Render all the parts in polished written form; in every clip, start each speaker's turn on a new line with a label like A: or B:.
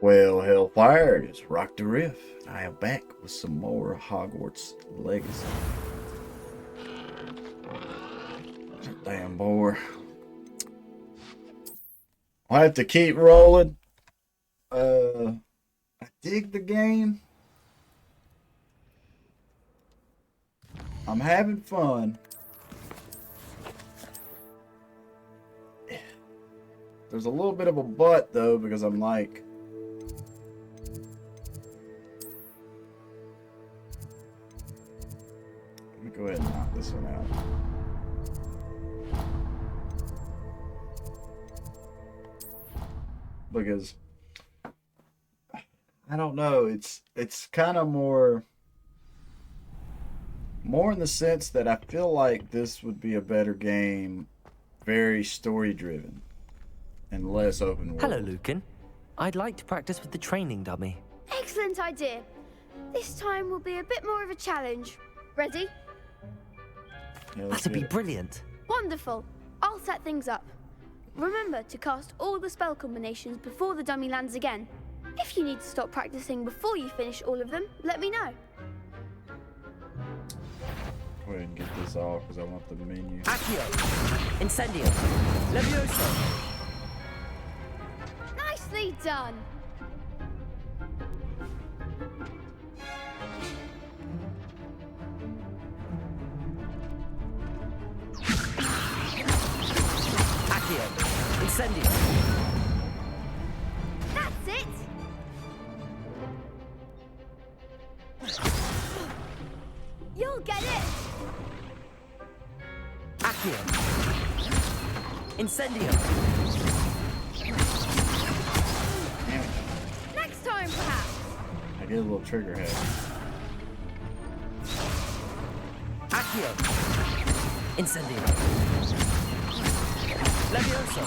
A: Well, Hellfire, it's RockdaRiff. I am back with some more Hogwarts Legacy. Damn boy. I have to keep rolling. I dig the game. I'm having fun. There's a little bit of a but though, because I'm like, let me go ahead and knock this one out. Because I don't know, it's kind of more in the sense that I feel like this would be a better game, very story driven and less open world.
B: Hello, Lucan. I'd like to practice with the training dummy.
C: Excellent idea. This time will be a bit more of a challenge. Ready?
A: Yeah, let's
B: That'd be
A: get it.
B: brilliant.
C: Wonderful. I'll set things up. Remember to cast all the spell combinations before the dummy lands again. If you need to stop practicing before you finish all of them, let me know.
A: Go ahead and get this off because I want the menu.
B: Accio. Incendio. Levioso.
C: Nicely done.
B: Accio. Incendio.
C: That's it. You'll get it.
B: Accio. Incendio.
A: Damn it.
C: Next time, perhaps.
A: I get a little trigger head.
B: Accio. Incendio. Levioso.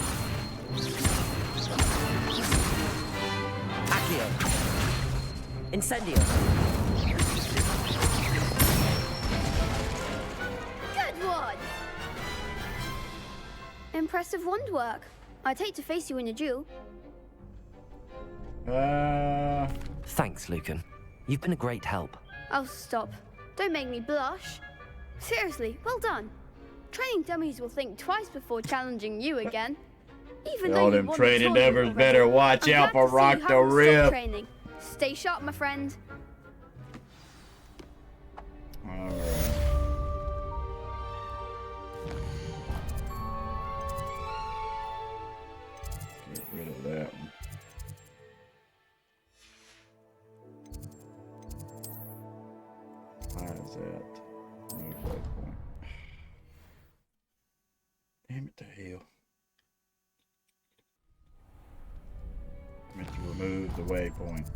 B: Accio. Incendio.
C: Good one. Impressive wand work. I'd hate to face you in a duel.
B: Thanks, Lucan. You've been a great help.
C: Oh, stop. Don't make me blush. Seriously, well done. Training dummies will think twice before challenging you again. Even though
A: all
C: you
A: them
C: won the
A: training
C: tournament
A: devils
C: already,
A: better watch
C: I'm
A: out
C: glad
A: for
C: to see you haven't stopped
A: RockdaRiff.
C: training. Stay sharp, my friend.
A: Alright. Get rid of that one. Why is that? Move waypoint. Damn it to hell. I meant to remove the waypoint.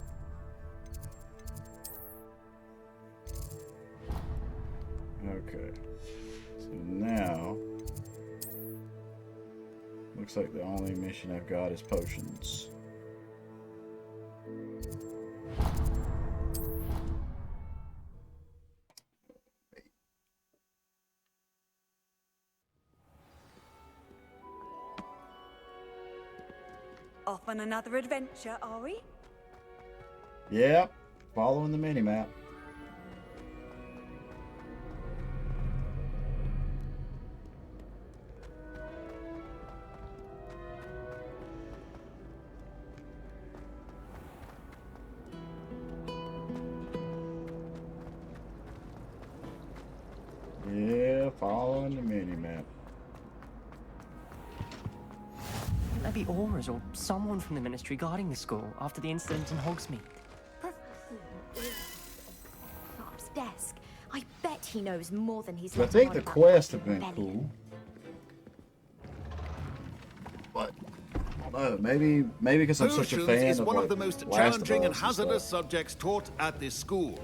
A: Okay. So now looks like the only mission I've got is potions.
D: Off on another adventure, are we?
A: Yep, following the mini map. Yeah, following the mini map.
E: Maybe Aura's or someone from the Ministry guarding the school after the incident in Hogsmeade.
D: Sharp's desk. I bet he knows more than he's
A: I
D: letting
A: think
D: on
A: the
D: about
A: quests have been
D: rebellion.
A: cool. But I don't know, maybe because I'm such a
F: Potions
A: fan
F: is
A: of
F: one
A: like,
F: of the most
A: Last of
F: challenging and
A: Us
F: hazardous
A: stuff.
F: subjects taught at this school.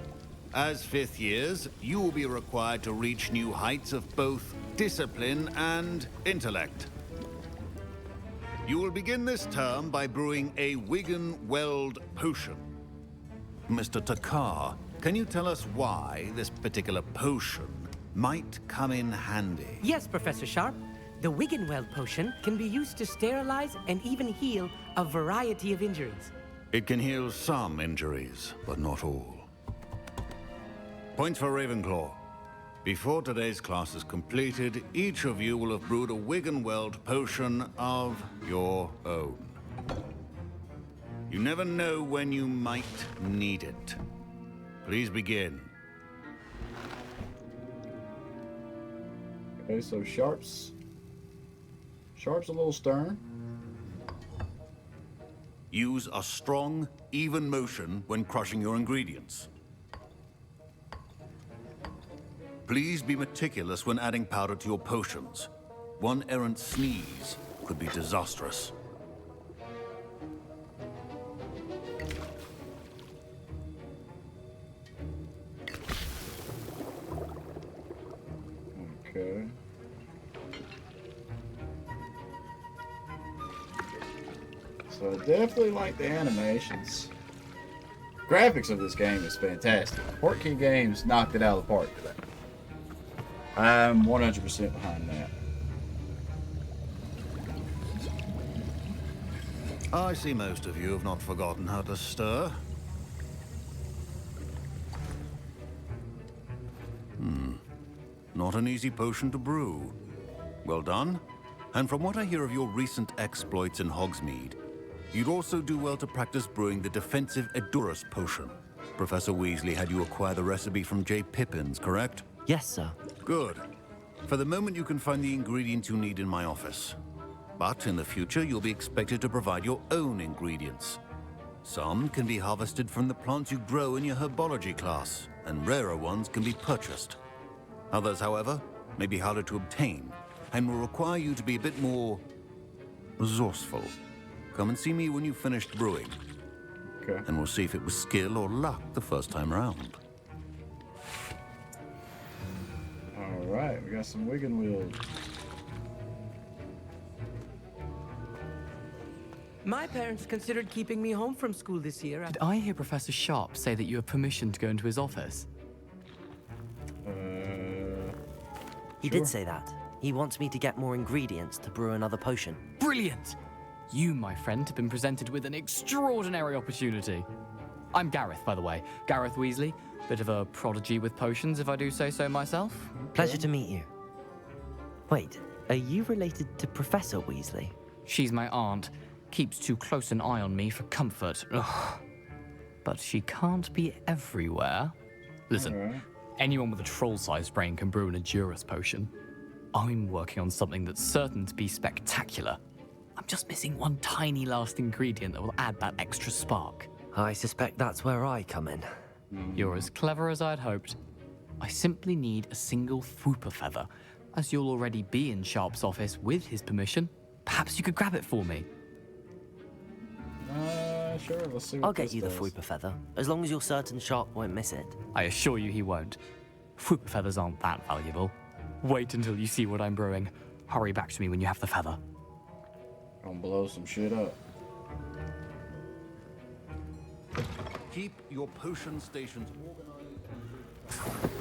F: As fifth years, you will be required to reach new heights of both discipline and intellect. You will begin this term by brewing a Wigan Weld potion. Mr. Takar, can you tell us why this particular potion might come in handy?
E: Yes, Professor Sharp. The Wiggenweld potion can be used to sterilize and even heal a variety of injuries.
F: It can heal some injuries, but not all. Points for Ravenclaw. Before today's class is completed, each of you will have brewed a Wiggenweld potion of your own. You never know when you might need it. Please begin.
A: Okay, so Sharp's a little stern.
F: Use a strong, even motion when crushing your ingredients. Please be meticulous when adding powder to your potions. One errant sneeze could be disastrous.
A: Okay. So I definitely like the animations. Graphics of this game is fantastic. Portkey Games knocked it out of the park today. I'm 100% behind that.
F: I see most of you have not forgotten how to stir. Not an easy potion to brew. Well done. And from what I hear of your recent exploits in Hogsmeade, you'd also do well to practice brewing the defensive Edurus potion. Professor Weasley had you acquire the recipe from J. Pippins, correct?
B: Yes, sir.
F: Good. For the moment, you can find the ingredients you need in my office. But in the future, you'll be expected to provide your own ingredients. Some can be harvested from the plants you grow in your herbology class, and rarer ones can be purchased. Others, however, may be harder to obtain, and will require you to be a bit more resourceful. Come and see me when you've finished brewing,
A: Okay.
F: and we'll see if it was skill or luck the first time around.
A: Alright, we got some Wiggenweld.
G: My parents considered keeping me home from school this year.
E: Did I hear Professor Sharp say that you have permission to go into his office?
B: He did say that. He wants me to get more ingredients to brew another potion.
E: Brilliant! You, my friend, have been presented with an extraordinary opportunity. I'm Gareth, by the way. Gareth Weasley. Bit of a prodigy with potions, if I do say so myself.
B: Pleasure to meet you. Wait, are you related to Professor Weasley?
E: She's my aunt. Keeps too close an eye on me for comfort. Ugh. But she can't be everywhere. Listen,
A: Alright.
E: anyone with a troll-sized brain can brew an Edurus potion. I'm working on something that's certain to be spectacular. I'm just missing one tiny last ingredient that will add that extra spark.
B: I suspect that's where I come in.
E: You're as clever as I'd hoped. I simply need a single Fwooper feather. As you'll already be in Sharp's office with his permission, perhaps you could grab it for me.
A: Sure, let's see what
B: I'll get
A: this
B: you the
A: does.
B: Fwooper feather, as long as you're certain Sharp won't miss it.
E: I assure you he won't. Fwooper feathers aren't that valuable. Wait until you see what I'm brewing. Hurry back to me when you have the feather.
A: Gonna blow some shit up.
F: Keep your potion stations organized.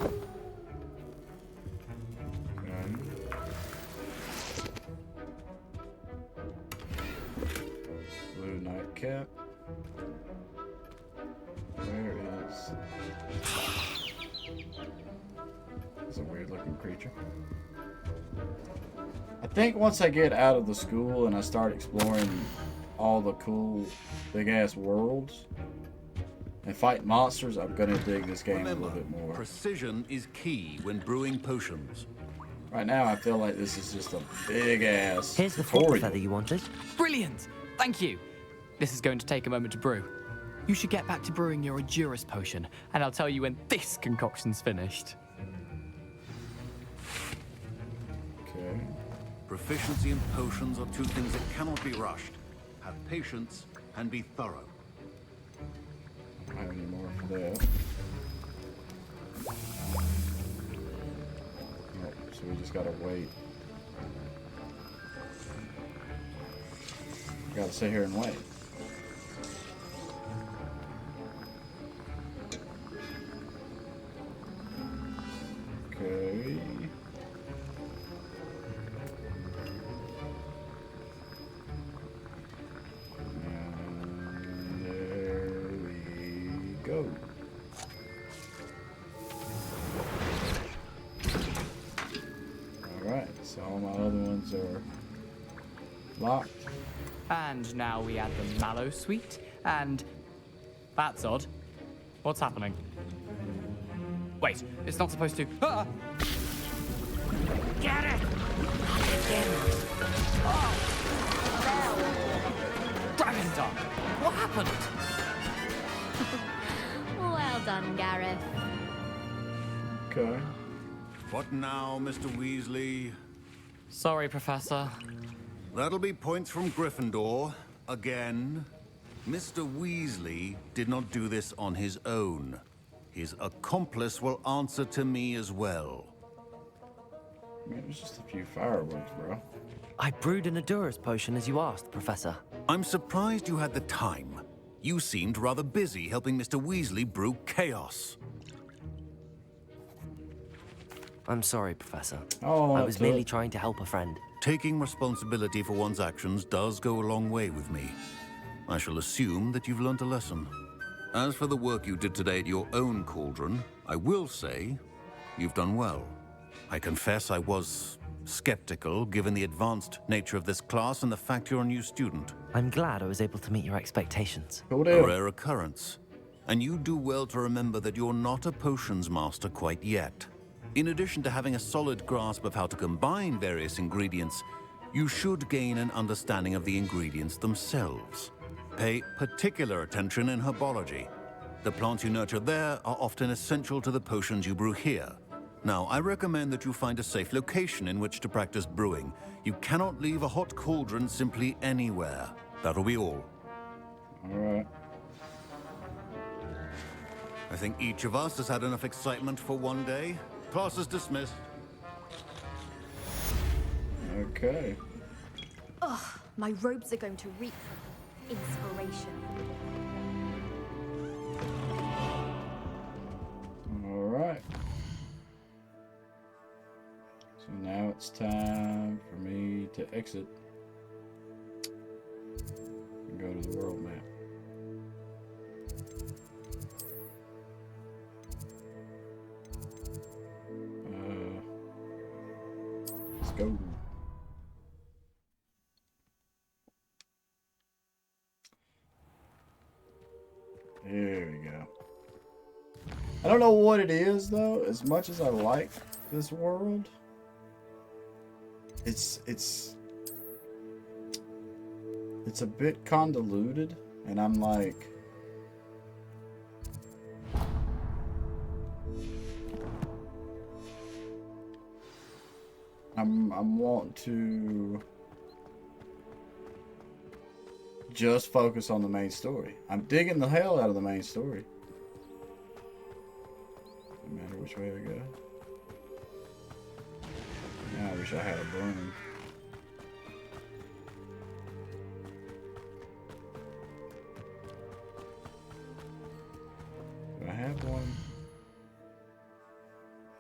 A: Blue nightcap. Where is... It's a weird looking creature. I think once I get out of the school and I start exploring all the cool big ass worlds and fight monsters, I'm gonna dig this game a
F: Remember,
A: little bit more.
F: precision is key when brewing potions.
A: Right now I feel like this is just a big ass
B: Here's the Fwooper
A: tutorial.
B: feather you wanted.
E: Brilliant! Thank you! This is going to take a moment to brew. You should get back to brewing your Edurus potion, and I'll tell you when this concoction's finished.
A: Okay.
F: Proficiency in potions are two things that cannot be rushed. Have patience and be thorough.
A: I don't have any more for that. Oh, so we just gotta wait. Gotta sit here and wait. Okay. And go. Alright, so all my other ones are locked.
E: And now we add the mallow sweet, and that's odd. What's happening? Wait, it's not supposed to. Ah! Get it! Oh! Dragon Dog! What happened?
D: Well done, Gareth.
A: Okay.
F: What now, Mr. Weasley?
E: Sorry, Professor.
F: That'll be points from Gryffindor. Again. Mr. Weasley did not do this on his own. His accomplice will answer to me as well.
A: I mean, it was just a few fireworks, bro.
B: I brewed an Adurus potion as you asked, Professor.
F: I'm surprised you had the time. You seemed rather busy helping Mr. Weasley brew chaos.
B: I'm sorry, Professor.
A: Oh,
B: I was
A: that's
B: merely
A: it.
B: trying to help a friend.
F: Taking responsibility for one's actions does go a long way with me. I shall assume that you've learnt a lesson. As for the work you did today at your own cauldron, I will say you've done well. I confess I was skeptical given the advanced nature of this class and the fact you're a new student.
B: I'm glad I was able to meet your expectations.
A: Cool
F: A
A: deal.
F: rare occurrence. And you do well to remember that you're not a potions master quite yet. In addition to having a solid grasp of how to combine various ingredients, you should gain an understanding of the ingredients themselves. Pay particular attention in herbology. The plants you nurture there are often essential to the potions you brew here. Now, I recommend that you find a safe location in which to practice brewing. You cannot leave a hot cauldron simply anywhere. That'll be all.
A: Alright.
F: I think each of us has had enough excitement for one day. Class is dismissed.
A: Okay.
D: Ugh, my robes are going to reek inspiration.
A: Alright. So now it's time for me to exit and go to the world map. Let's go. Here we go. I don't know what it is though. As much as I like this world, it's a bit convoluted, and I'm like, I'm wanting to just focus on the main story. I'm digging the hell out of the main story. No matter which way I go. Now I wish I had a broom. Do I have one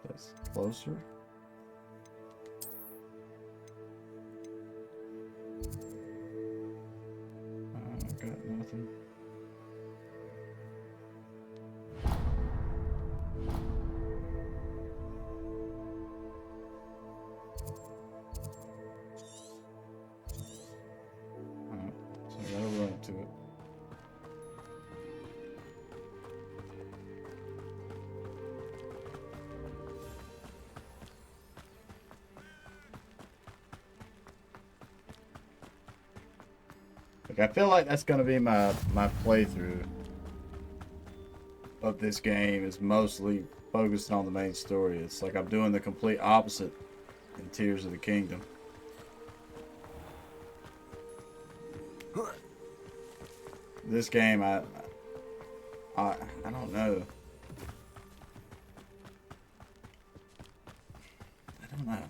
A: that's closer? I've got nothing. Alright, so I gotta run to it. Like, I feel like that's gonna be my playthrough of this game, is mostly focused on the main story. It's like I'm doing the complete opposite in Tears of the Kingdom. This game, I don't know. I don't know.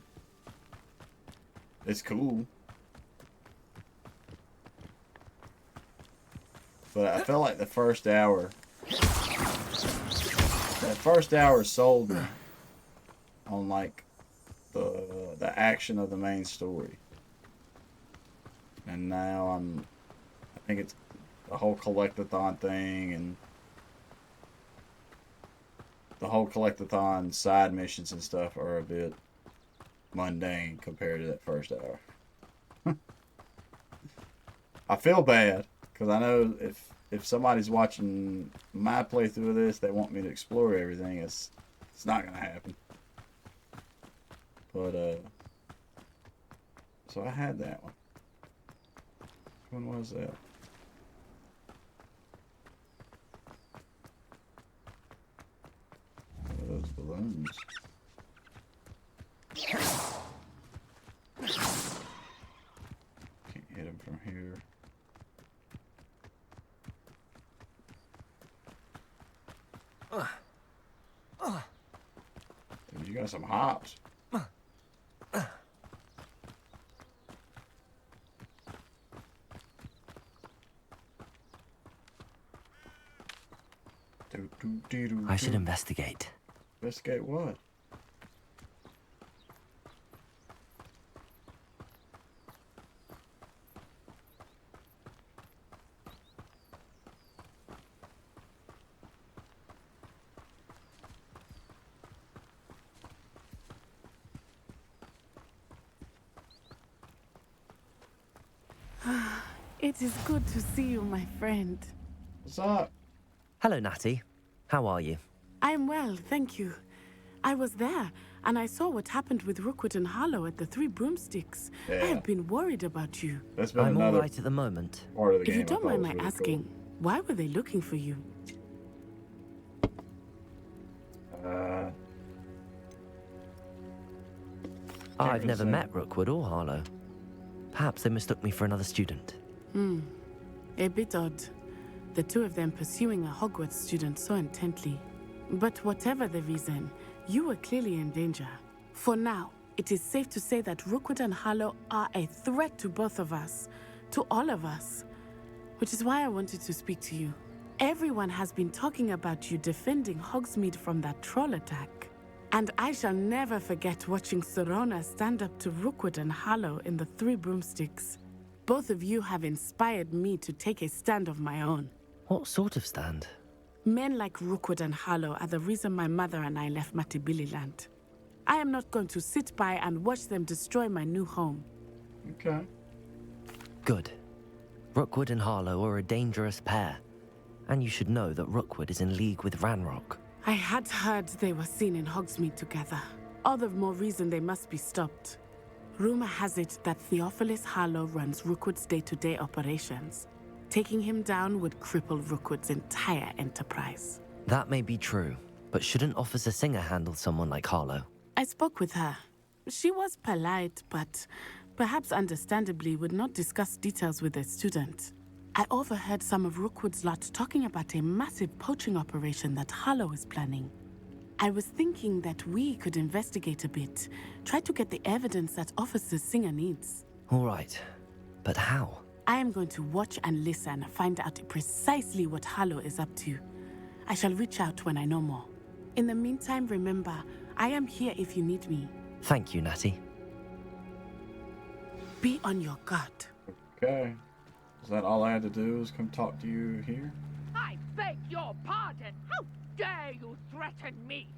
A: It's cool. But I feel like the first hour sold me on like the action of the main story. And now I think it's the whole collectathon thing, and the whole collectathon side missions and stuff are a bit mundane compared to that first hour. I feel bad because I know if somebody's watching my playthrough of this, they want me to explore everything. It's not gonna happen. But so I had that one. When was that? Those balloons. Can't hit him from here. Dude, you got some hops.
B: I should investigate.
A: Investigate what?
H: It is good to see you, my friend.
A: What's up?
B: Hello, Natty. How are you?
H: I am well, thank you. I was there, and I saw what happened with Rookwood and Harlow at the Three Broomsticks. I
A: Yeah.
H: have been worried about you.
A: That's been
B: I'm all
A: another
B: right at the moment.
A: part of the game.
H: If you
A: I
H: don't
A: thought
H: mind
A: was
H: my
A: really
H: asking, why were they looking for you?
A: cool.
B: I've never
A: say.
B: met Rookwood or Harlow. Perhaps they mistook me for another student.
H: A bit odd. The two of them pursuing a Hogwarts student so intently. But whatever the reason, you were clearly in danger. For now, it is safe to say that Rookwood and Harlow are a threat to both of us, to all of us. Which is why I wanted to speak to you. Everyone has been talking about you defending Hogsmeade from that troll attack. And I shall never forget watching Serona stand up to Rookwood and Harlow in the Three Broomsticks. Both of you have inspired me to take a stand of my own.
B: What sort of stand?
H: Men like Rookwood and Harlow are the reason my mother and I left Matabeleland. I am not going to sit by and watch them destroy my new home.
A: Okay.
B: Good. Rookwood and Harlow are a dangerous pair. And you should know that Rookwood is in league with Ranrock.
H: I had heard they were seen in Hogsmeade together. All the more reason they must be stopped. Rumor has it that Theophilus Harlow runs Rookwood's day-to-day operations. Taking him down would cripple Rookwood's entire enterprise.
B: That may be true, but shouldn't Officer Singer handle someone like Harlow?
H: I spoke with her. She was polite, but perhaps understandably would not discuss details with a student. I overheard some of Rookwood's lot talking about a massive poaching operation that Harlow is planning. I was thinking that we could investigate a bit, try to get the evidence that Officer Singer needs.
B: All right, but how?
H: I am going to watch and listen, find out precisely what Harlow is up to. I shall reach out when I know more. In the meantime, remember, I am here if you need me.
B: Thank you, Natty.
H: Be on your guard.
A: Okay. Is that all I had to do was come talk to you here?
I: I beg your pardon. How dare you threaten me?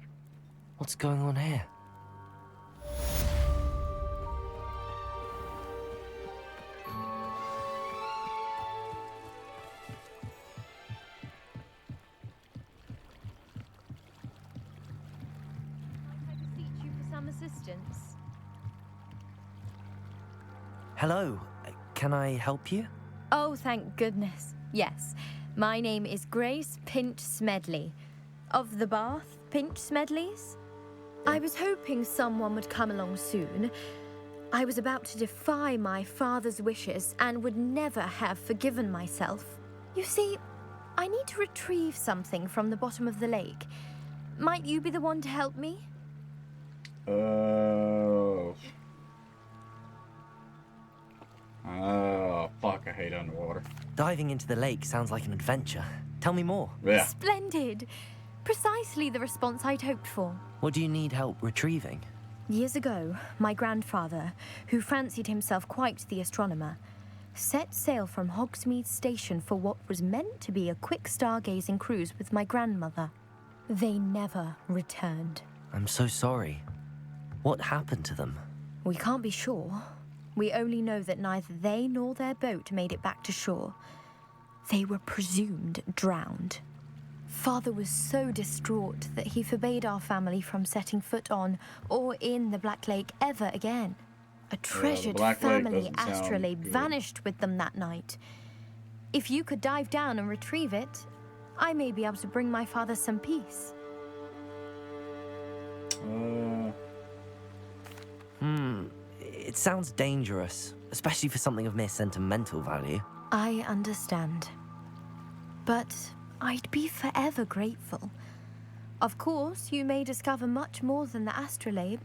B: What's going on here?
J: I beseech you for some assistance.
B: Hello, can I help you?
J: Oh, thank goodness. Yes. My name is Grace Pinch Smedley. Of the Bath Pinch Smedleys? I was hoping someone would come along soon. I was about to defy my father's wishes and would never have forgiven myself. You see, I need to retrieve something from the bottom of the lake. Might you be the one to help me?
A: Oh, fuck, I hate underwater.
B: Diving into the lake sounds like an adventure. Tell me more.
A: Yeah.
J: Splendid. Precisely the response I'd hoped for.
B: What do you need help retrieving?
J: Years ago, my grandfather, who fancied himself quite the astronomer, set sail from Hogsmeade Station for what was meant to be a quick stargazing cruise with my grandmother. They never returned.
B: I'm so sorry. What happened to them?
J: We can't be sure. We only know that neither they nor their boat made it back to shore. They were presumed drowned. Father was so distraught that he forbade our family from setting foot on or in the Black Lake ever again. A treasured family astrolabe vanished with them that night. If you could dive down and retrieve it, I may be able to bring my father some peace.
B: It sounds dangerous, especially for something of mere sentimental value.
J: I understand. But I'd be forever grateful. Of course, you may discover much more than the astrolabe.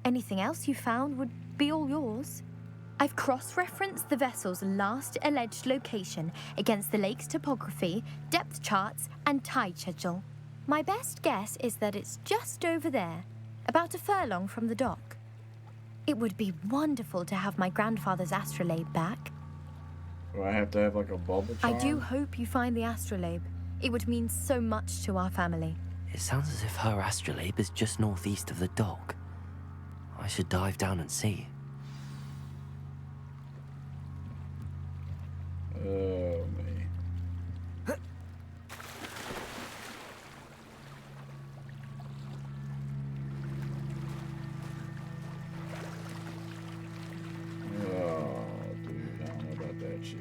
J: Anything else you found would be all yours. I've cross-referenced the vessel's last alleged location against the lake's topography, depth charts, and tide schedule. My best guess is that it's just over there, about a furlong from the dock. It would be wonderful to have my grandfather's astrolabe back.
A: Do I have to have like a bubble charm?
J: I do hope you find the astrolabe. It would mean so much to our family.
B: It sounds as if her astrolabe is just northeast of the dock. I should dive down and see.
A: Oh, me. Oh, dude, I don't know about that shit.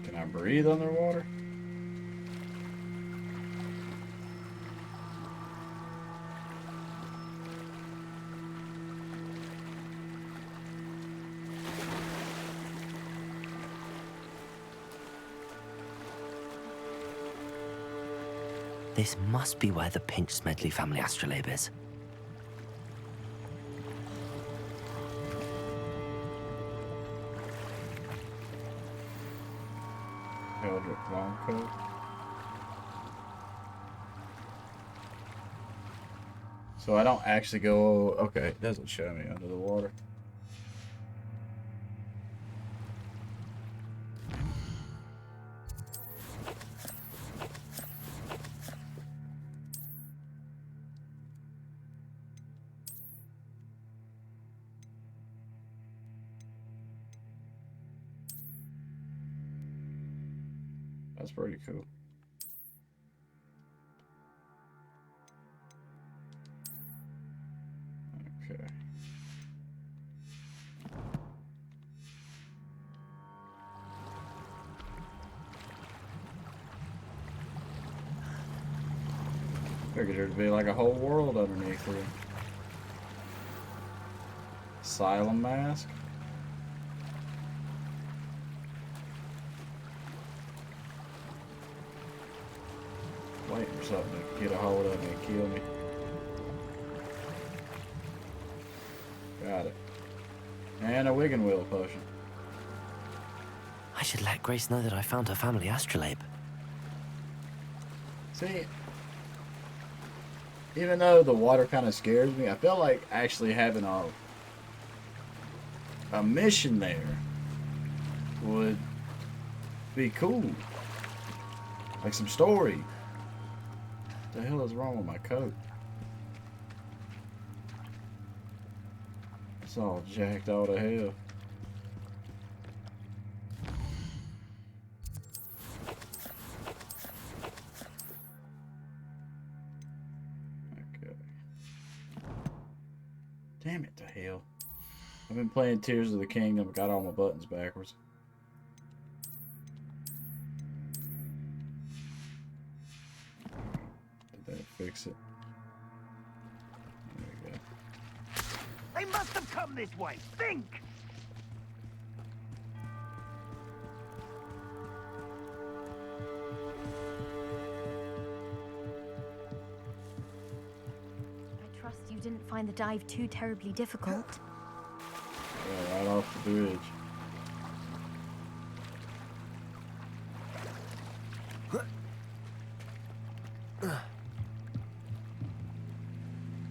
A: Can I breathe underwater?
B: This must be where the Pinch Smedley family astrolabe is.
A: Eldritch long coat. So I don't actually go. Okay, it doesn't show me under the water. That's pretty cool. Okay. Figured there'd be like a whole world underneath here. Asylum mask. Waiting for something to get a hold of me and kill me. Got it. And a Wigan Wheel potion.
B: I should let Grace know that I found her family astrolabe.
A: See, even though the water kind of scares me, I feel like actually having a mission there would be cool. Like some story. What the hell is wrong with my coat? It's all jacked all to hell. Okay. Damn it to hell. I've been playing Tears of the Kingdom, got all my buttons backwards. Did that fix it? There we go.
I: They must have come this way. Think!
J: I trust you didn't find the dive too terribly difficult.
A: Yeah, right off the bridge.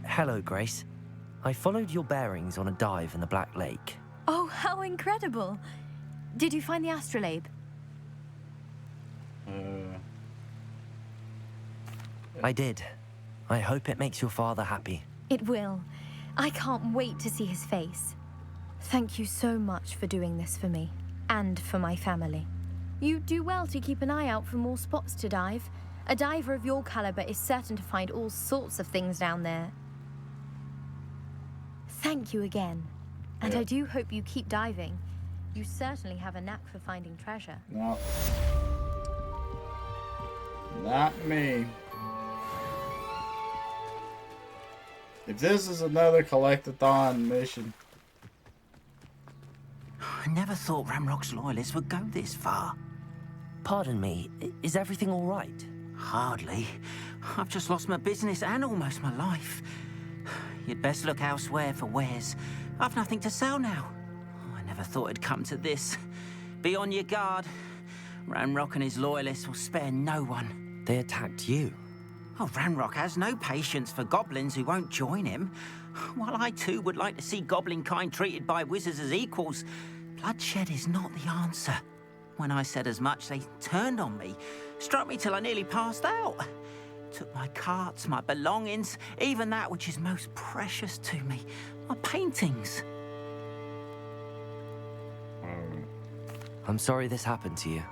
B: Hello, Grace. I followed your bearings on a dive in the Black Lake.
J: Oh, how incredible! Did you find the astrolabe?
B: I did. I hope it makes your father happy.
J: It will. I can't wait to see his face. Thank you so much for doing this for me, and for my family. You do well to keep an eye out for more spots to dive. A diver of your caliber is certain to find all sorts of things down there. Thank you again. And I do hope you keep diving. You certainly have a knack for finding treasure.
A: No. Not me. If this is another collectathon mission.
K: I never thought Ramrock's loyalists would go this far.
B: Pardon me, is everything all right?
K: Hardly. I've just lost my business and almost my life. You'd best look elsewhere for wares. I've nothing to sell now. I never thought it'd come to this. Be on your guard. Ramrock and his loyalists will spare no one.
B: They attacked you?
K: Oh, Ramrock has no patience for goblins who won't join him. While I too would like to see goblin kind treated by wizards as equals, bloodshed is not the answer. When I said as much, they turned on me, struck me till I nearly passed out. Took my carts, my belongings, even that which is most precious to me, my paintings.
B: I'm sorry this happened to you.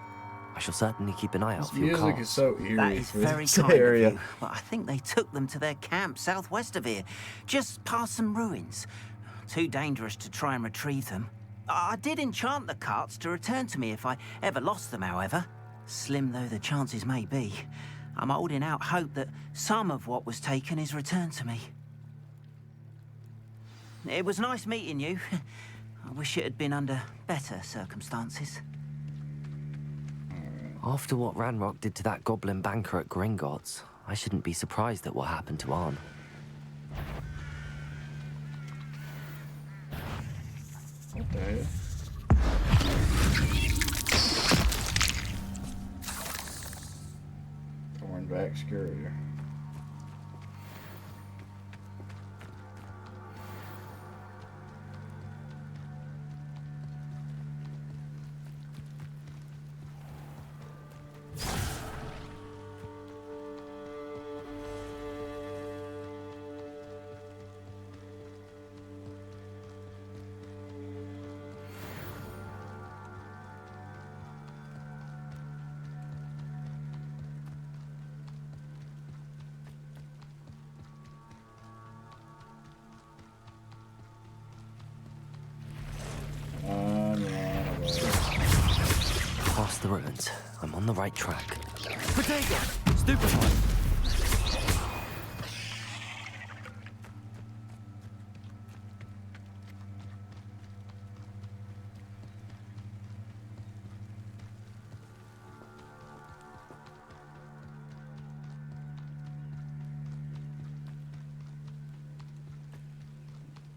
B: I shall certainly keep an eye out for your
A: Music
B: cars.
A: is so eerie
K: That is
A: for
K: very
A: this
K: kind
A: area.
K: of you, but I think they took them to their camp southwest of here, just past some ruins. Too dangerous to try and retrieve them. I did enchant the carts to return to me if I ever lost them, however. Slim though the chances may be, I'm holding out hope that some of what was taken is returned to me. It was nice meeting you. I wish it had been under better circumstances.
B: After what Ranrock did to that goblin banker at Gringotts, I shouldn't be surprised at what happened to Arn.
A: What the hell? Thornback Scurrier.
B: Past the ruins. I'm on the right track.
G: Potato! Stupid one!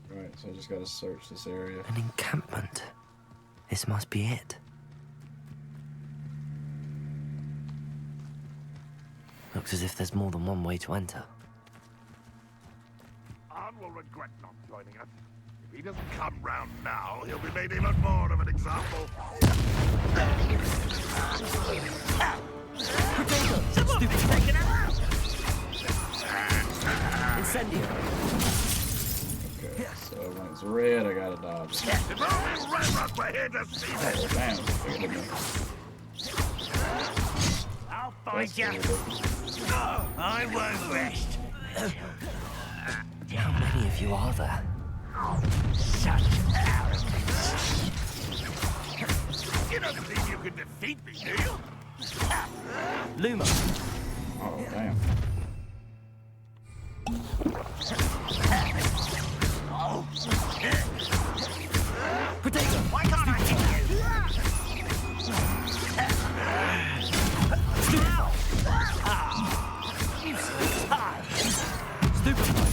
A: Right, so I just gotta search this area.
B: An encampment. This must be it. Looks as if there's more than one way to enter.
L: Arn will regret not joining us. If he doesn't come round now, he'll be made even more of an example.
G: Potato! Stupid taken out! Incendio!
A: Okay, so when it's red, I gotta dodge.
L: If only Ramrock were here to see
A: Oh,
L: this!
A: damn, it's bigger than me.
L: I'll find
A: That's
L: you!
A: cool.
L: I won't rest!
B: How many of you are there?
L: Such arrogance! You don't think you can defeat me, do you?
G: Luma!
A: Oh, damn.
G: Potato!
L: Why can't I hit you?
G: Stupid one!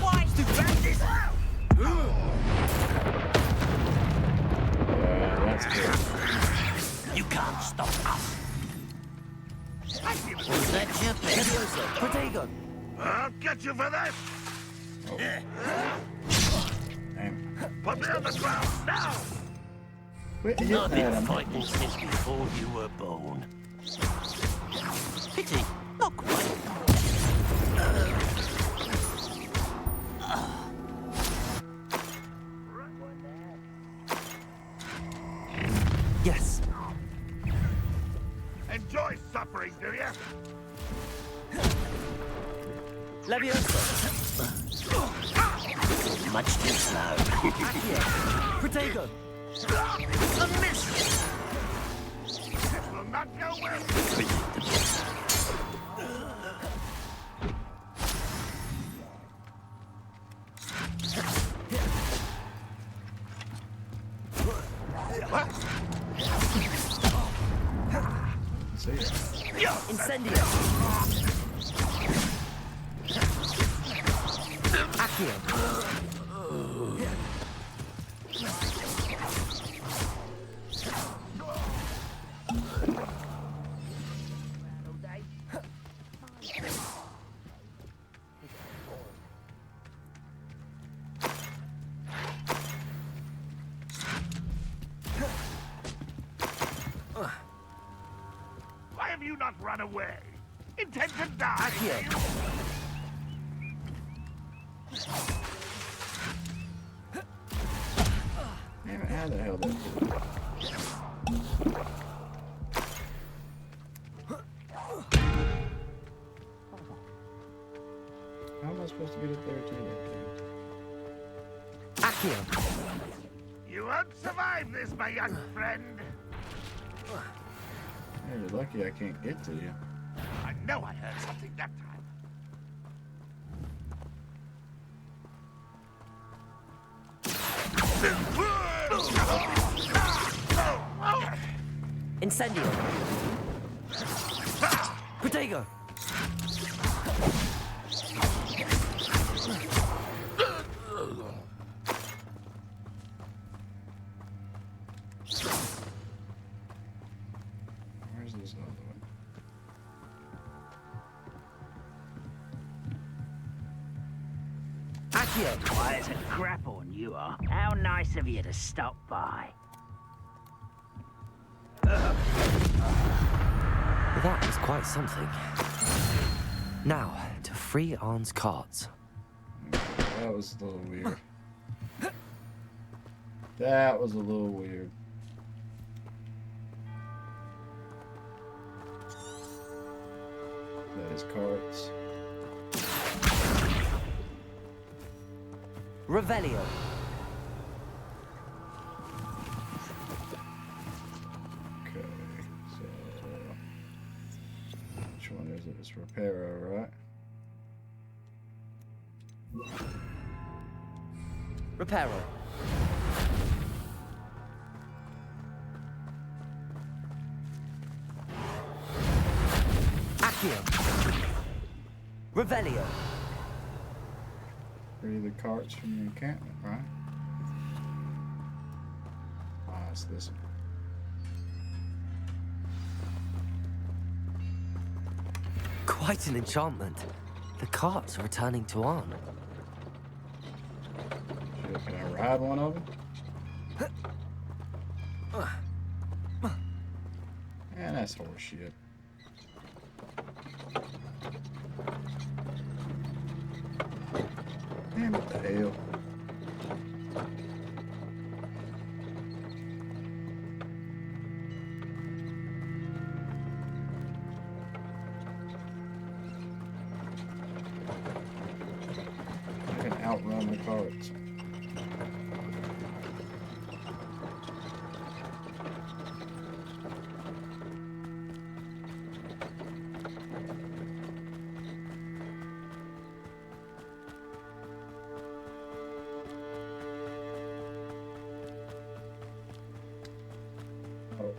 L: Why stupid bandits?
A: Yeah, that's good.
L: You can't stop us.
K: Was that your best?
G: Potato!
L: I'll get you for this!
A: Damn.
L: Put me on the ground now!
A: Quit
M: I've
A: hitting
M: been
A: at him.
M: fighting since before you were born.
K: Pity, not quite.
B: Yes.
L: Enjoy suffering, do you?
B: Leviosa.
M: Much too slow.
B: Accio. Protego.
L: A miss! This will not go well.
A: See ya.
B: Incendio. Accio.
L: Why have you not run away? Intend to die?
B: Accio.
A: Damn it, how the hell did it do that? How am I supposed to get it there too?
B: Accio.
L: You won't survive this, my young friend.
A: Hey, you're lucky I can't get to you.
L: I know I heard something that time.
B: Incendio. Protego.
A: Where's this other one?
B: Accio.
N: Why, it's a grapple, you are. How nice of you to stop by.
B: That was quite something. Now, to free Arn's carts.
A: That was a little weird. That was a little weird. That is carts.
B: Revelio.
A: Okay, so which one is it? It's Reparo, right?
B: Reparo. Accio. Revelio.
A: Free the carts from the encampment, right? Ah, it's this one.
B: Quite an enchantment. The carts are returning to Arn.
A: Shit, can I ride one of them? Man, that's horseshit. Man, what the hell? I can outrun the carts. Oh.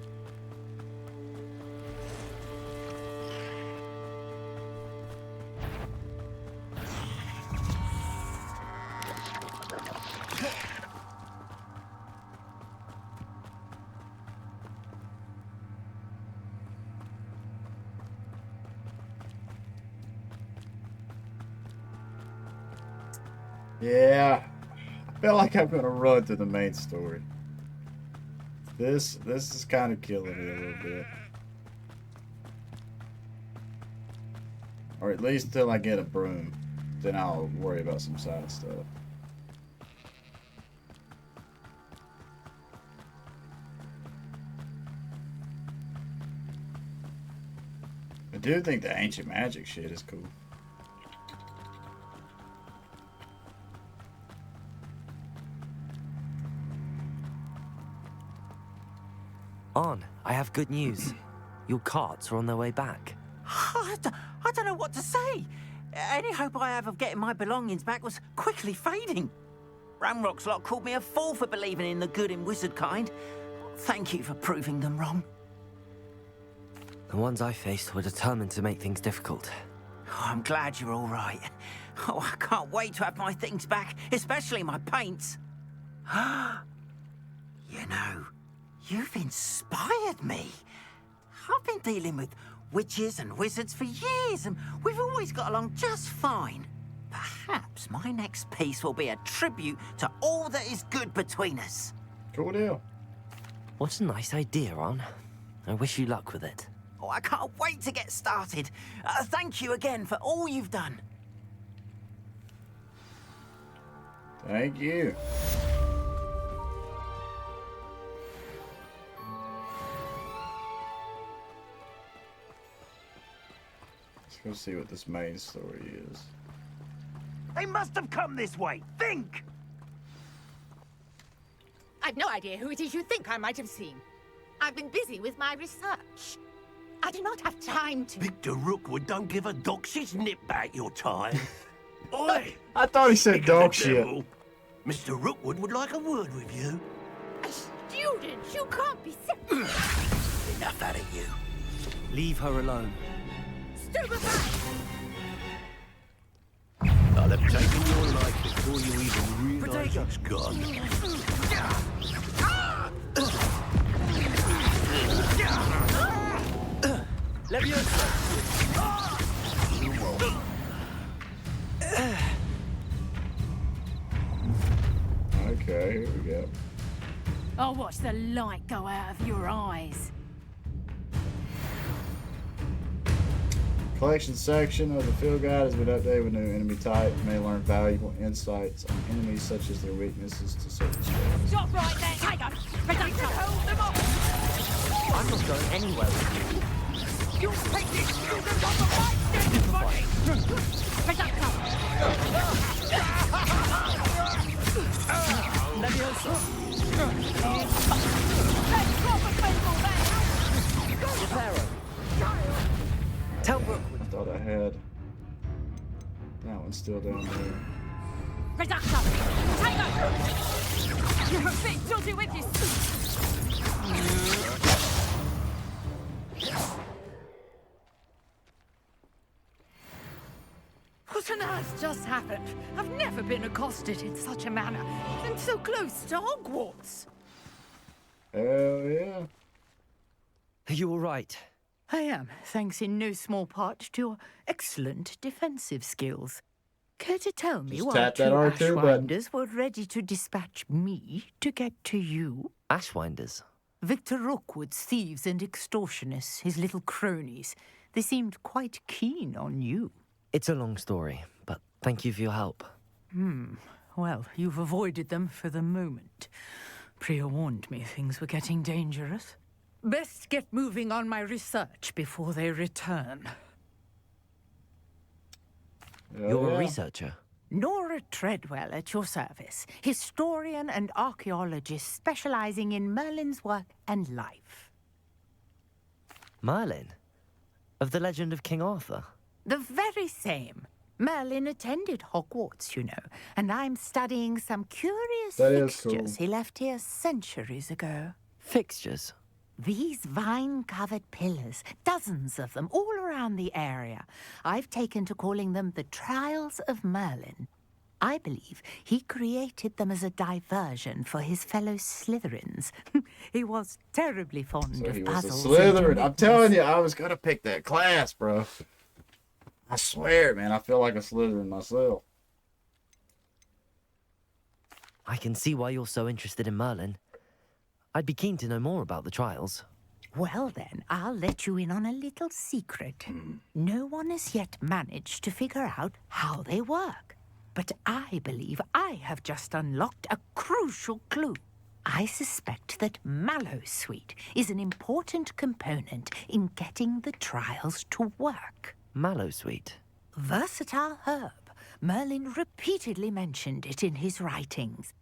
A: Yeah, I feel like I'm gonna run through the main story. This is kind of killing me a little bit. Or at least until I get a broom. Then I'll worry about some side stuff. I do think the ancient magic shit is cool.
B: On, I have good news. Your carts are on their way back.
K: I don't know what to say. Any hope I have of getting my belongings back was quickly fading. Ramrock's lot called me a fool for believing in the good in wizard kind. Thank you for proving them wrong.
B: The ones I faced were determined to make things difficult.
K: Oh, I'm glad you're all right. Oh, I can't wait to have my things back, especially my paints. You know, you've inspired me. I've been dealing with witches and wizards for years, and we've always got along just fine. Perhaps my next piece will be a tribute to all that is good between us.
A: Cool deal.
B: What a nice idea, Ron. I wish you luck with it.
K: Oh, I can't wait to get started. Thank you again for all you've done.
A: Thank you. Let's go see what this main story is.
M: They must have come this way. Think!
I: I've no idea who it is you think I might have seen. I've been busy with my research. I do not have time to...
M: Victor Rookwood don't give a doxy's nip back your time. Oi!
A: I thought he said dog shit.
M: Mr. Rookwood would like a word with you.
I: A student? You can't be serious.
M: Enough out of you.
B: Leave her alone.
I: Stupefy!
M: I'll have taken your life before you even realize it's gone.
A: Okay, here we go.
I: I'll watch the light go out of your eyes.
A: Collection section of the field guide has been updated with new enemy type. You may learn valuable insights on enemies such as their weaknesses to certain spells.
I: Stop right there, Tiger! Protect hold them up!
B: I'm not going anywhere with you.
I: You take these students on the right dead body! Protect
B: Tell Rookwood.
A: I thought I had that one's still down there.
I: Reductor! Tiger! You're a bit dodgy with this! What on earth just happened? I've never been accosted in such a manner, and so close to Hogwarts.
A: Hell yeah.
B: Are you all right?
I: I am, thanks in no small part to your excellent defensive skills. Care to tell me
A: Just
I: why
A: tap
I: two
A: that R2 button.
I: Ashwinders were ready to dispatch me to get to you?
B: Ashwinders.
I: Victor Rookwood's thieves and extortionists, his little cronies. They seemed quite keen on you.
B: It's a long story, but thank you for your help.
I: Well, you've avoided them for the moment. Priya warned me things were getting dangerous. Best get moving on my research before they return.
B: You're a researcher?
I: Nora Treadwell at your service, historian and archaeologist specializing in Merlin's work and life.
B: Merlin? Of the legend of King Arthur?
I: The very same. Merlin attended Hogwarts, you know, and I'm studying some curious fixtures he left here centuries ago.
B: Fixtures?
I: These vine-covered pillars, dozens of them, all around the area. I've taken to calling them the Trials of Merlin. I believe he created them as a diversion for his fellow Slytherins. He was terribly fond of
A: He was a
I: puzzles.
A: Slytherin. I'm telling you, I was gonna pick that class, bro. I swear, man, I feel like a Slytherin myself.
B: I can see why you're so interested in Merlin. I'd be keen to know more about the trials.
I: Well then, I'll let you in on a little secret. No one has yet managed to figure out how they work. But I believe I have just unlocked a crucial clue. I suspect that Mallowsweet is an important component in getting the trials to work.
B: Mallowsweet?
I: Versatile herb. Merlin repeatedly mentioned it in his writings.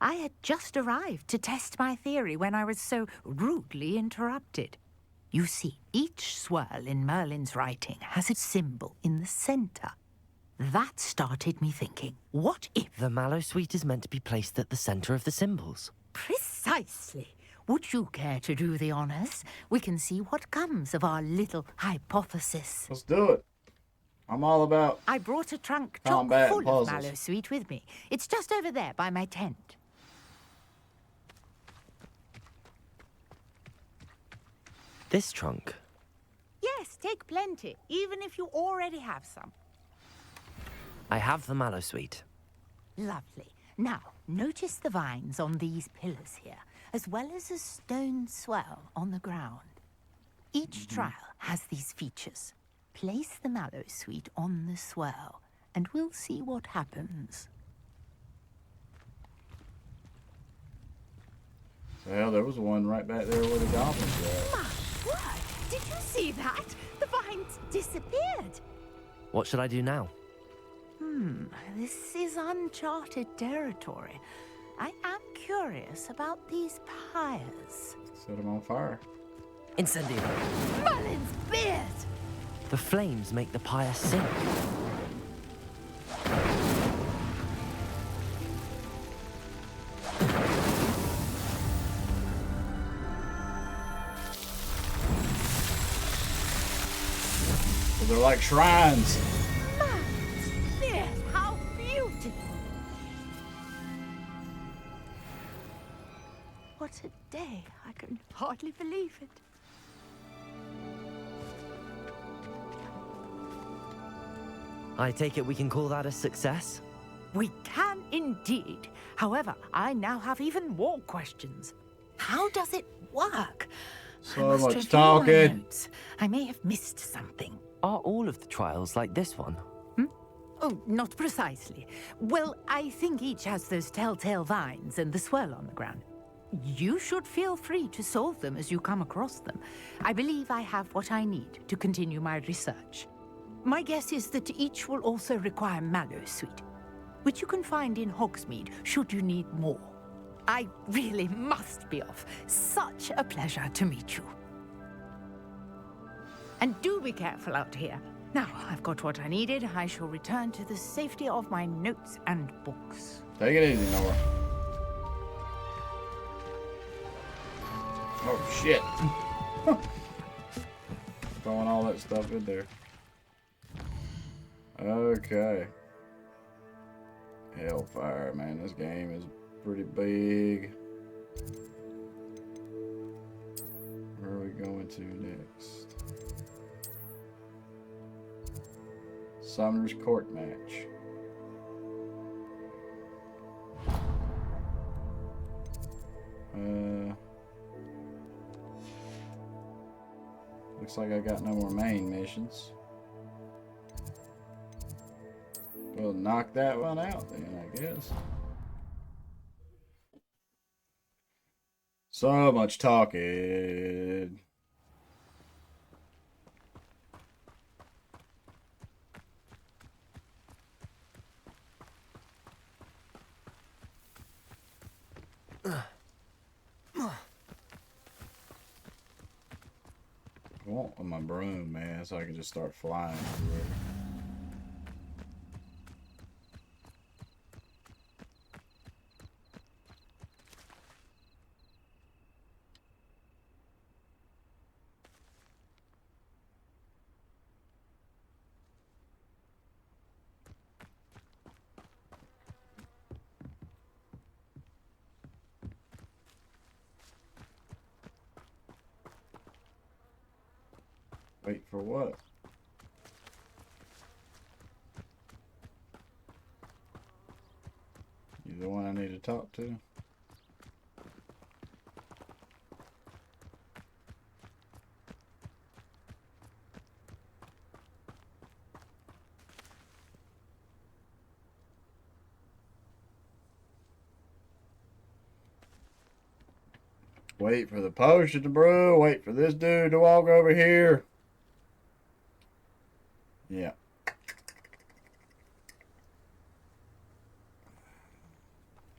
I: I had just arrived to test my theory when I was so rudely interrupted. You see, each swirl in Merlin's writing has a symbol in the center. That started me thinking, what if...
B: The Mallowsweet is meant to be placed at the center of the symbols.
I: Precisely. Would you care to do the honors? We can see what comes of our little hypothesis.
A: Let's do it. I'm all about
I: I brought a trunk chock
A: combat
I: full
A: and
I: of
A: puzzles.
I: Mallowsweet with me. It's just over there by my tent.
B: This trunk?
I: Yes, take plenty, even if you already have some.
B: I have the Mallowsweet.
I: Lovely. Now, notice the vines on these pillars here, as well as a stone swell on the ground. Each trial has these features. Place the Mallowsweet on the swell, and we'll see what happens.
A: Well, there was one right back there where the goblins were at.
I: My word! Did you see that? The vines disappeared.
B: What should I do now?
I: This is uncharted territory. I am curious about these pyres.
A: Set them on fire.
B: Incendio.
I: Merlin's beard!
B: The flames make the pyre sink.
A: So they're like shrines.
I: Merlin's beard! How beautiful! What a day. I can hardly believe it.
B: I take it we can call that a success?
I: We can indeed. However, I now have even more questions. How does it work?
A: So
I: I must
A: much
I: review my
A: talking.
I: notes. I may have missed something.
B: Are all of the trials like this one?
I: Oh, not precisely. Well, I think each has those telltale vines and the swirl on the ground. You should feel free to solve them as you come across them. I believe I have what I need to continue my research. My guess is that each will also require Mallowsweet, which you can find in Hogsmeade should you need more. I really must be off. Such a pleasure to meet you. And do be careful out here. Now, I've got what I needed. I shall return to the safety of my notes and books.
A: Take it easy, Nora. Oh, shit. Throwing all that stuff in there. Okay. Hellfire, man. This game is pretty big. Where are we going to next? Sumner's Court match. Looks like I got no more main missions. We'll knock that one out then, I guess. So much talking. I want my broom, man, so I can just start flying everywhere. Wait for what? You the one I need to talk to? Wait for the potion to brew. Wait for this dude to walk over here. Yeah.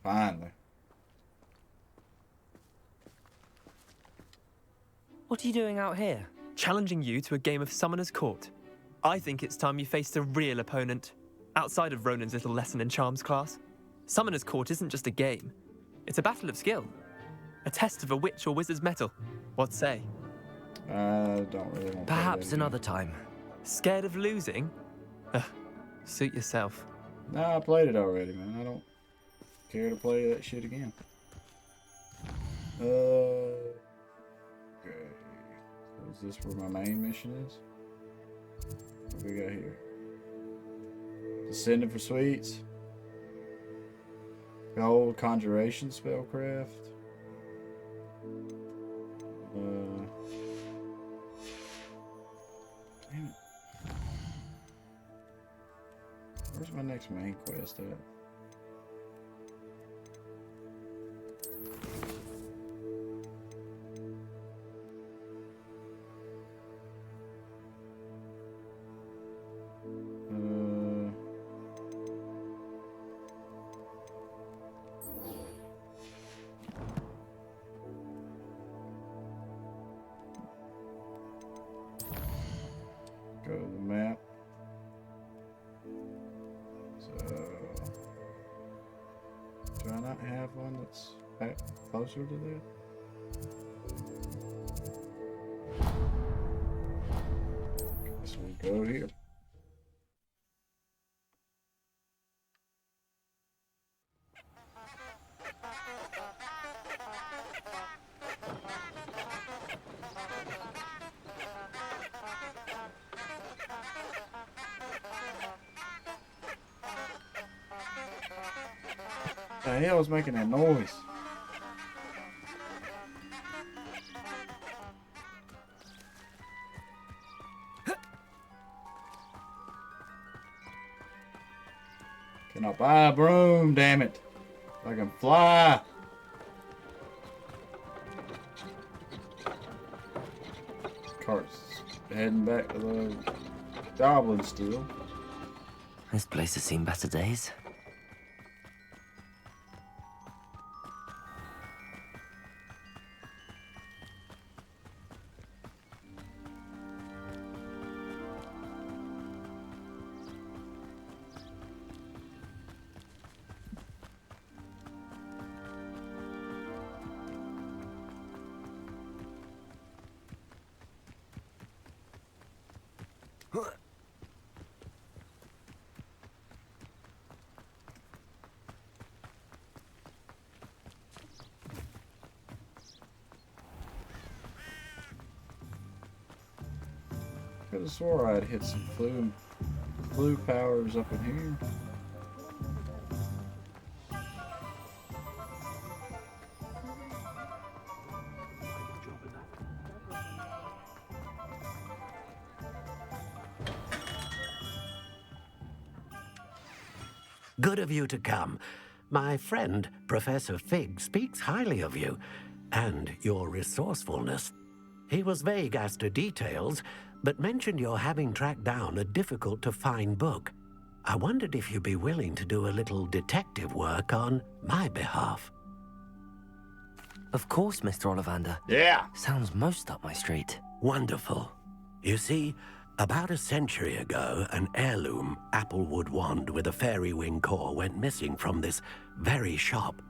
A: Finally.
O: What are you doing out here? Challenging you to a game of Summoner's Court. I think it's time you faced a real opponent, outside of Ronan's little lesson in charms class. Summoner's Court isn't just a game. It's a battle of skill. A test of a witch or wizard's mettle. What say?
A: Don't really want to.
B: Perhaps another time.
O: Scared of losing? Suit yourself.
A: Nah, I played it already, man. I don't care to play that shit again. Okay. So is this where my main mission is? What do we got here? Descending for sweets. Gold conjuration spellcraft. Damn it. Where's my next main quest at? Go to the map. So, do I not have one that's back closer to that? Guess we'll go here. The hell was making that noise? Can I buy a broom? Damn it! I can fly. Cart's heading back to the goblin still.
B: This place has seen better days.
A: Could have swore I'd hit some blue powers up in here.
P: Good of you to come. My friend, Professor Fig, speaks highly of you and your resourcefulness. He was vague as to details, but mentioned your having tracked down a difficult-to-find book. I wondered if you'd be willing to do a little detective work on my behalf.
B: Of course, Mr. Ollivander.
A: Yeah.
B: Sounds most up my street.
P: Wonderful. You see, about a century ago, an heirloom applewood wand with a fairy wing core went missing from this very shop.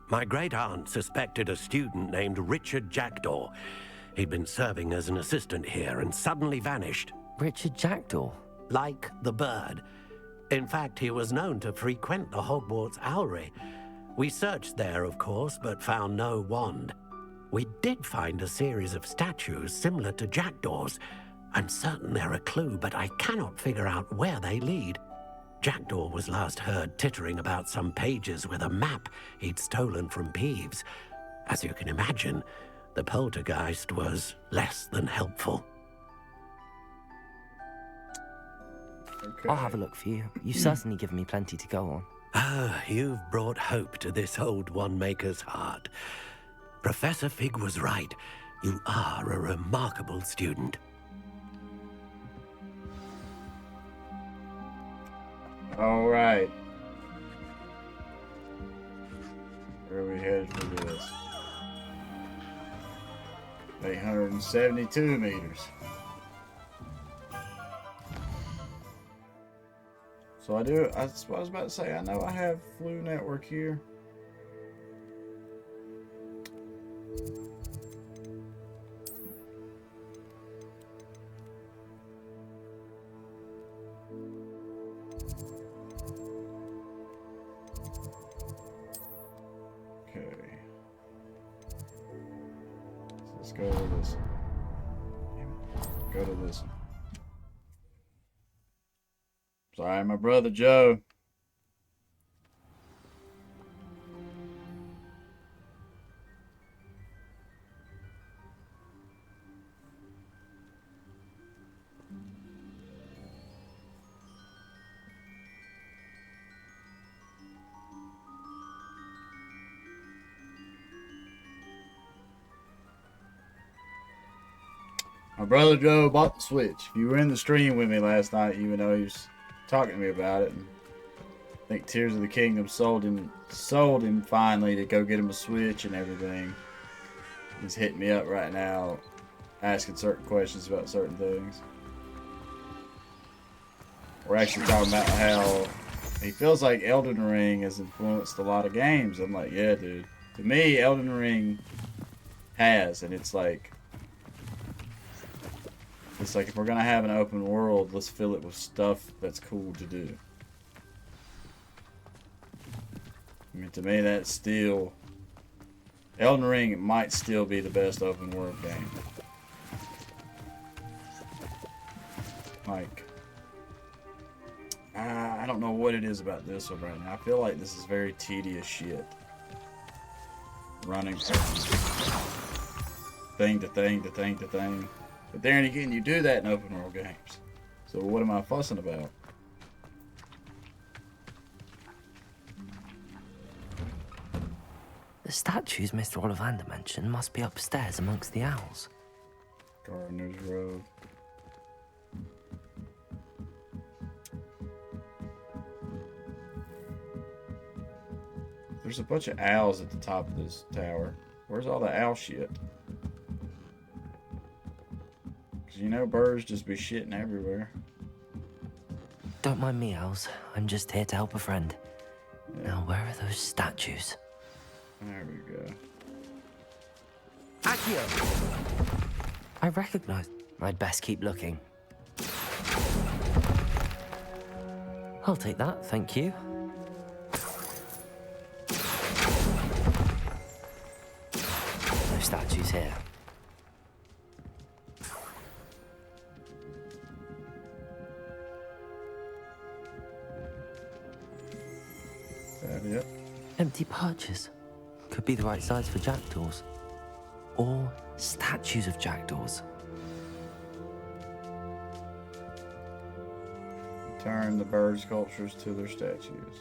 P: My great-aunt suspected a student named Richard Jackdaw. He'd been serving as an assistant here and suddenly vanished.
B: Richard Jackdaw?
P: Like the bird. In fact, he was known to frequent the Hogwarts Owlery. We searched there, of course, but found no wand. We did find a series of statues similar to Jackdaw's. I'm certain they're a clue, but I cannot figure out where they lead. Jackdaw was last heard tittering about some pages with a map he'd stolen from Peeves. As you can imagine, the poltergeist was less than helpful.
B: Okay. I'll have a look for you. You've certainly given me plenty to go on.
P: Ah, you've brought hope to this old one-maker's heart. Professor Fig was right. You are a remarkable student.
A: All right. Where are we headed for this? 872 meters. So that's what I was about to say. I know I have Flu Network here. Okay. So let's go to this one. Go to this one. Sorry, my brother Joe. My brother Joe bought the Switch. If you were in the stream with me last night, you would know he was talking to me about it. And I think Tears of the Kingdom sold him finally to go get him a Switch and everything. He's hitting me up right now, asking certain questions about certain things. We're actually talking about how he feels like Elden Ring has influenced a lot of games. I'm like, yeah, dude. To me, Elden Ring has, and it's like if we're gonna have an open world, let's fill it with stuff that's cool to do. I mean, to me, that's still Elden Ring might still be the best open world game. Like, I don't know what it is about this one right now. I feel like this is very tedious shit. Running from thing to thing to thing to thing. But then again, you do that in open world games. So what am I fussing about?
B: The statues Mr. Ollivander mentioned must be upstairs amongst the owls.
A: Gardener's Road. There's a bunch of owls at the top of this tower. Where's all the owl shit? Because you know birds just be shitting everywhere.
B: Don't mind me, owls. I'm just here to help a friend. Yeah. Now, where are those statues?
A: There we go.
B: Accio! I recognize. I'd best keep looking. I'll take that, thank you. No statues here.
A: Is that it?
B: Empty perches. Could be the right size for jackdaws. Or statues of jackdaws.
A: Turn the bird sculptures to their statues.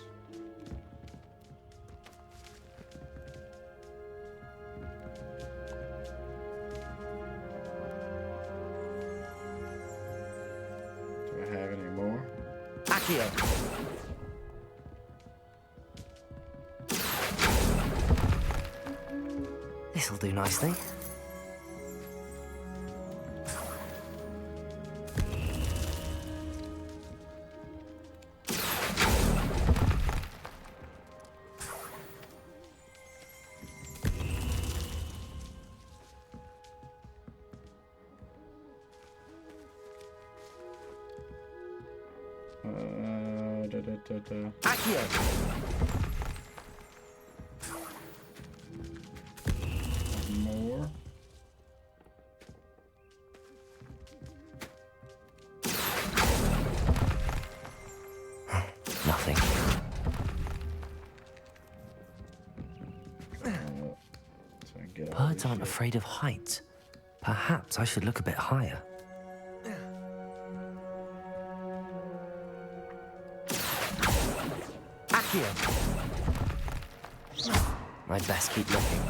A: Do I have any more?
B: Accio! This'll do nicely. Accio!
A: More.
B: Birds aren't afraid of heights. Perhaps I should look a bit higher. Accio! I'd best keep looking.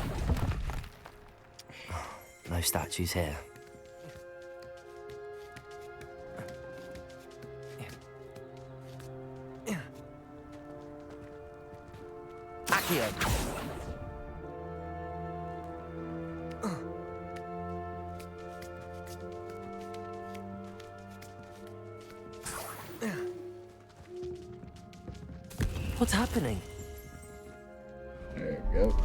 B: No statues here. Accio! What's happening?
A: There we go.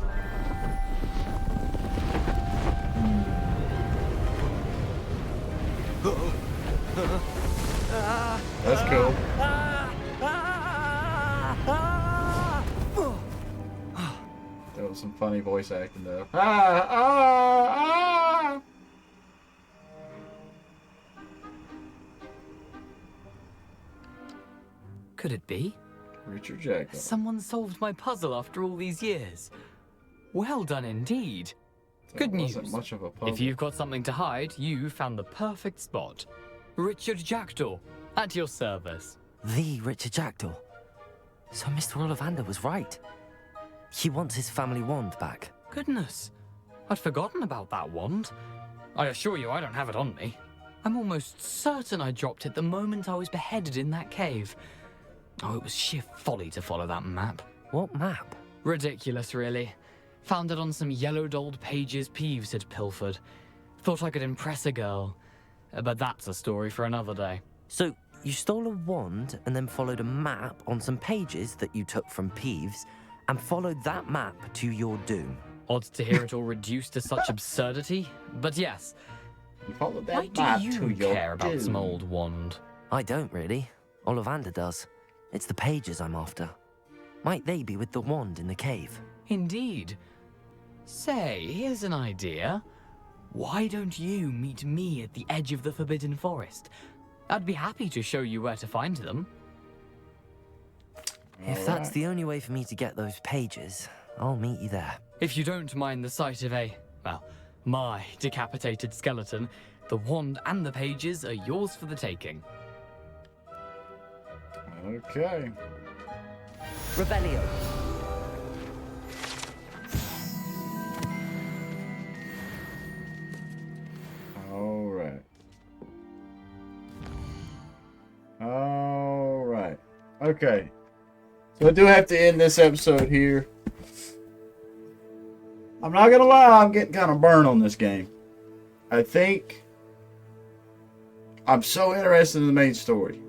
A: That's cool. That was some funny voice acting though.
E: Could it be?
A: Richard Jackson.
E: Someone solved my puzzle after all these years. Well done indeed. Good news.
A: Much of a puzzle.
E: If you've got something to hide, you found the perfect spot. Richard Jackdaw, at your service.
B: The Richard Jackdaw. So Mr. Ollivander was right. He wants his family wand back.
E: Goodness, I'd forgotten about that wand. I assure you I don't have it on me. I'm almost certain I dropped it the moment I was beheaded in that cave. Oh, it was sheer folly to follow that map.
B: What map?
E: Ridiculous, really. Found it on some yellowed old pages Peeves had pilfered. Thought I could impress a girl. But that's a story for another day.
B: So, you stole a wand and then followed a map on some pages that you took from Peeves and followed that map to your doom.
E: Odd to hear it all reduced to such absurdity, but yes.
A: You followed that
E: Why
A: map
E: do
A: to
E: you
A: your
E: care about
A: doom.
E: some old wand?
B: I don't really. Ollivander does. It's the pages I'm after. Might they be with the wand in the cave?
E: Indeed. Say, here's an idea. Why don't you meet me at the edge of the Forbidden Forest? I'd be happy to show you where to find them.
B: If that's the only way for me to get those pages, I'll meet you there.
E: If you don't mind the sight of my decapitated skeleton, the wand and the pages are yours for the taking.
A: Okay.
B: Rebellion.
A: Alright. Alright. Okay. So I do have to end this episode here. I'm not gonna lie, I'm getting kind of burned on this game. I think I'm so interested in the main story.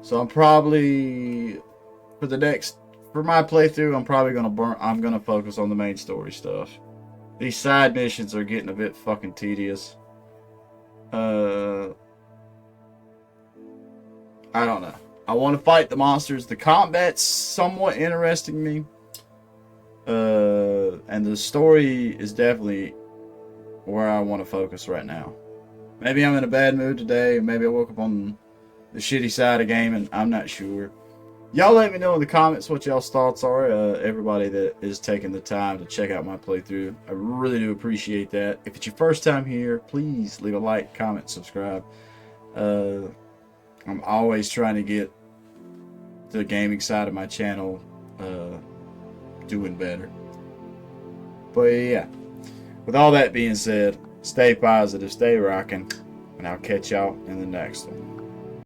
A: So I'm probably for my playthrough, I'm gonna focus on the main story stuff. These side missions are getting a bit fucking tedious. I don't know. I want to fight the monsters. The combat's somewhat interesting me. And the story is definitely where I want to focus right now. Maybe I'm in a bad mood today. Maybe I woke up on the shitty side of gaming. I'm not sure. Y'all let me know in the comments what y'all's thoughts are. Everybody that is taking the time to check out my playthrough. I really do appreciate that. If it's your first time here, please leave a like, comment, subscribe. I'm always trying to get the gaming side of my channel doing better. But yeah, with all that being said, stay positive, stay rocking, and I'll catch y'all in the next one.